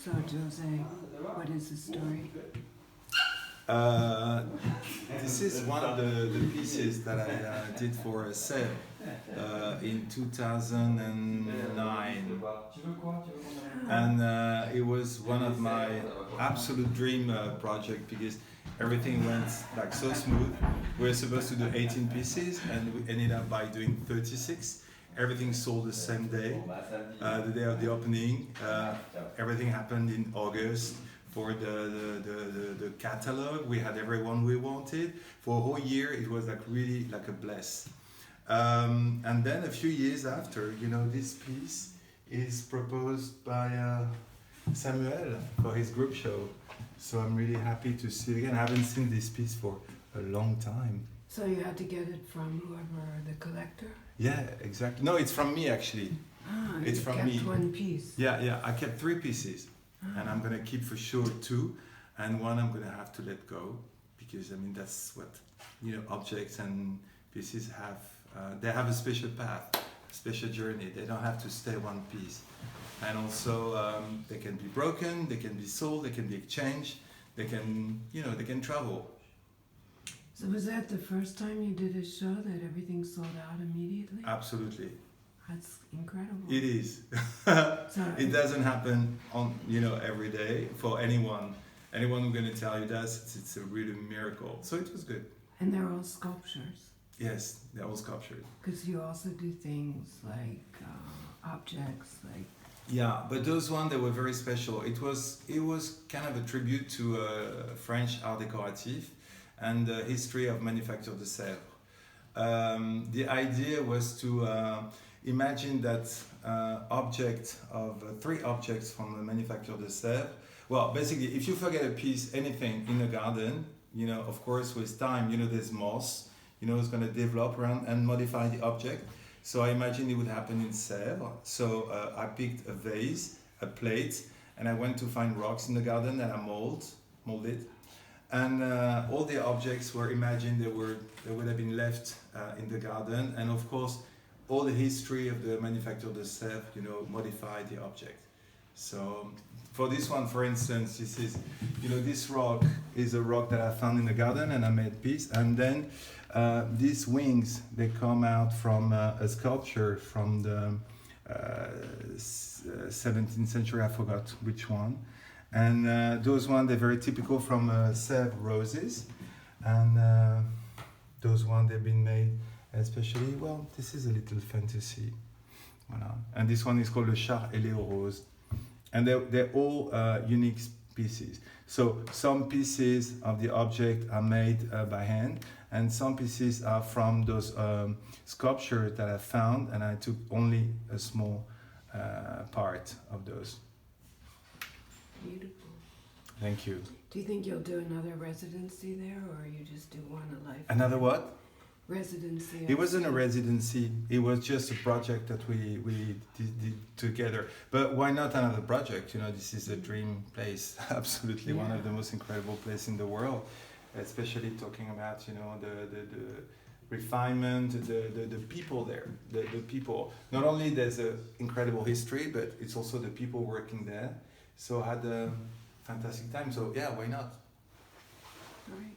So Jose, what is the story? This is one of the pieces that I did for Sevres in 2009, and it was one of my absolute dream project because everything went like so smooth. We were supposed to do 18 pieces and we ended up by doing 36. Everything sold the same day, the day of the opening. Everything happened in August. For the catalog, we had everyone we wanted. For a whole year, it was like really like a bless. And then a few years after, this piece is proposed by Samuel for his group show. So I'm really happy to see it again. I haven't seen this piece for a long time. So you had to get it from whoever, the collector? Yeah, exactly. No, it's from me actually. It's from me. You kept one piece. Yeah. I kept 3 pieces. And I'm gonna keep for sure 2, and 1 I'm gonna have to let go because that's what objects and pieces have. They have a special path, a special journey. They don't have to stay one piece, and also they can be broken, they can be sold, they can be exchanged, they can travel. So was that the first time you did a show that everything sold out immediately? Absolutely. That's incredible. It is. It doesn't happen on every day for anyone. Anyone who's going to tell you that it's a really miracle. So it was good. And they're all sculptures. Yes, they're all sculptures. Because you also do things like objects, like. Yeah, but those ones they were very special. It was kind of a tribute to French art décoratif and the history of manufacture de Sevres. The idea was to imagine that 3 objects from the manufacture de Sevres. Well, basically, if you forget a piece, anything in the garden, of course, with time, there's moss, it's going to develop around and modify the object. So I imagine it would happen in Sevres. So I picked a vase, a plate, and I went to find rocks in the garden that I molded. And all the objects were imagined, they would have been left in the garden. And of course, all the history of the manufacture de Sevres, modify the object. So for this one, for instance, this is, this rock is a rock that I found in the garden and I made a piece. And then these wings, they come out from a sculpture from the 17th century, I forgot which one. And those ones, they're very typical from Sevres roses. And those ones, they've been made especially, this is a little fantasy. Voilà. And this one is called Le Char et les Roses. And they're all unique pieces. So some pieces of the object are made by hand, and some pieces are from those sculptures that I found, and I took only a small part of those. Beautiful. Thank you. Do you think you'll do another residency there, or you just do one a life? Another what? Residency. It wasn't a residency. It was just a project that we did together. But why not another project? This is a dream place. Absolutely, one of the most incredible places in the world. Especially talking about the refinement, the people there. The people. Not only there's an incredible history, but it's also the people working there. So I had a fantastic time. So yeah, why not? All right.